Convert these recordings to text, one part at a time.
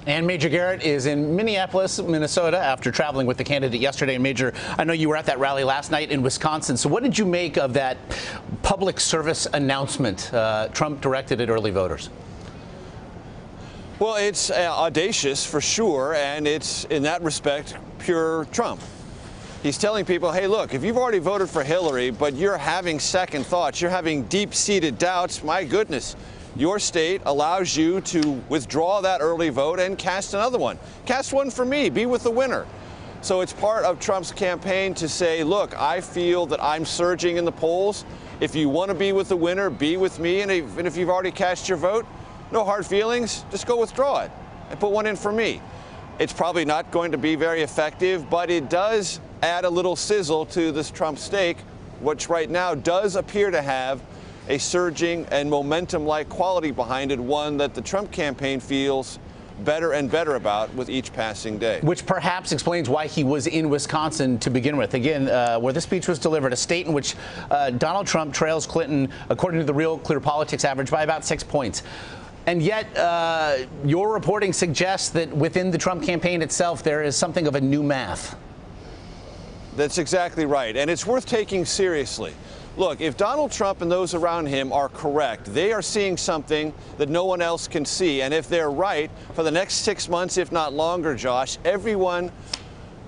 And Major Garrett is in Minneapolis, Minnesota, after traveling with the candidate yesterday. And Major, I know you were at that rally last night in Wisconsin. So what did you make of that public service announcement Trump directed at early voters? Well, it's audacious for sure, and it's, in that respect, pure Trump. He's telling people, hey, look, if you've already voted for Hillary, but you're having second thoughts, you're having deep-seated doubts, my goodness, your state allows you to withdraw that early vote and cast another one. Cast one for me. Be with the winner. So it's part of Trump's campaign to say, look, I feel that I'm surging in the polls. If you want to be with the winner, be with me. And if you've already cast your vote, no hard feelings, just go withdraw it and put one in for me. It's probably not going to be very effective, but it does add a little sizzle to this Trump stake, which right now does appear to have a surging and momentum-like quality behind it, one that the Trump campaign feels better and better about with each passing day. Which perhaps explains why he was in Wisconsin to begin with. Again, where the speech was delivered, a state in which Donald Trump trails Clinton, according to the Real Clear Politics average, by about 6 points. And yet, your reporting suggests that within the Trump campaign itself, there is something of a new math. That's exactly right, and it's worth taking seriously. Look, if Donald Trump and those around him are correct, they are seeing something that no one else can see. And if they're right, for the next 6 months, if not longer, Josh, everyone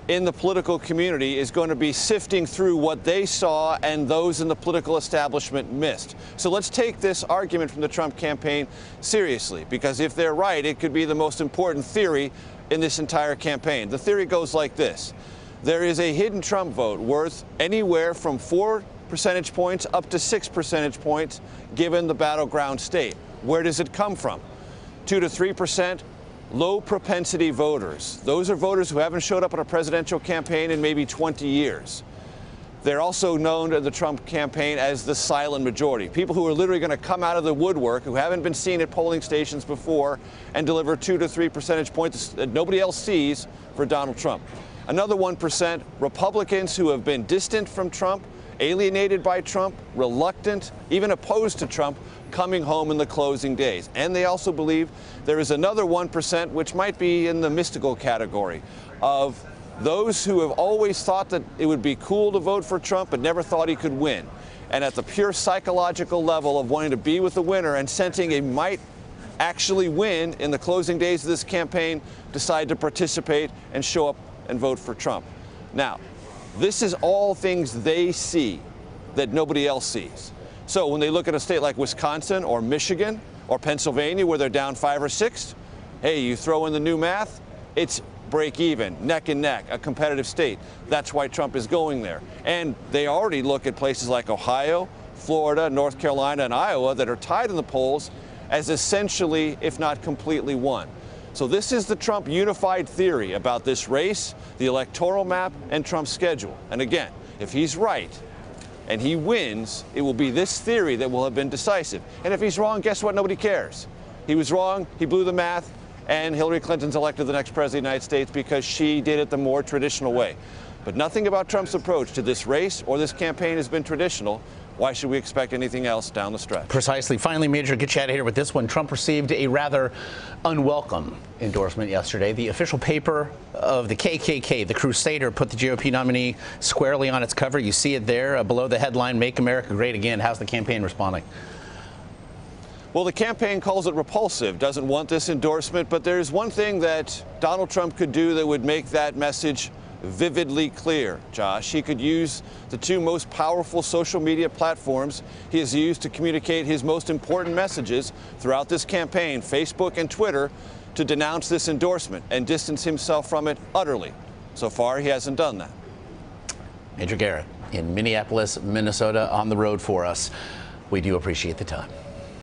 in the political community is going to be sifting through what they saw and those in the political establishment missed. So let's take this argument from the Trump campaign seriously, because if they're right, it could be the most important theory in this entire campaign. The theory goes like this. There is a hidden Trump vote worth anywhere from 4 percentage points up to 6 percentage points given the battleground state. Where does it come from? 2 to 3% low propensity voters. Those are voters who haven't showed up in a presidential campaign in maybe 20 years. They're also known to the Trump campaign as the silent majority, people who are literally going to come out of the woodwork, who haven't been seen at polling stations before, and deliver 2 to 3 percentage points that nobody else sees for Donald Trump. Another 1%, Republicans who have been distant from Trump, alienated by Trump, reluctant, even opposed to Trump, coming home in the closing days. And they also believe there is another 1%, which might be in the mystical category, of those who have always thought that it would be cool to vote for Trump but never thought he could win. And at the pure psychological level of wanting to be with the winner and sensing he might actually win in the closing days of this campaign, decide to participate and show up and vote for Trump. Now, this is all things they see that nobody else sees. So when they look at a state like Wisconsin or Michigan or Pennsylvania where they're down 5 or 6, hey, you throw in the new math, it's break even, neck and neck, a competitive state. That's why Trump is going there. And they already look at places like Ohio, Florida, North Carolina, and Iowa that are tied in the polls as essentially, if not completely, won. So this is the Trump unified theory about this race, the electoral map, and Trump's schedule. And again, if he's right and he wins, it will be this theory that will have been decisive. And if he's wrong, guess what? Nobody cares. He was wrong, he blew the math, and Hillary Clinton's elected the next president of the United States because she did it the more traditional way. But nothing about Trump's approach to this race or this campaign has been traditional. Why should we expect anything else down the stretch? Precisely. Finally, Major, get you out of here with this one. Trump received a rather unwelcome endorsement yesterday. The official paper of the KKK, the Crusader, put the GOP nominee squarely on its cover. You see it there below the headline, Make America Great Again. How's the campaign responding? Well, the campaign calls it repulsive, doesn't want this endorsement, but there's one thing that Donald Trump could do that would make that message vividly clear, Josh. He could use the 2 most powerful social media platforms he has used to communicate his most important messages throughout this campaign, Facebook and Twitter, to denounce this endorsement and distance himself from it utterly. So far, he hasn't done that. Major Garrett in Minneapolis, Minnesota, on the road for us. We do appreciate the time.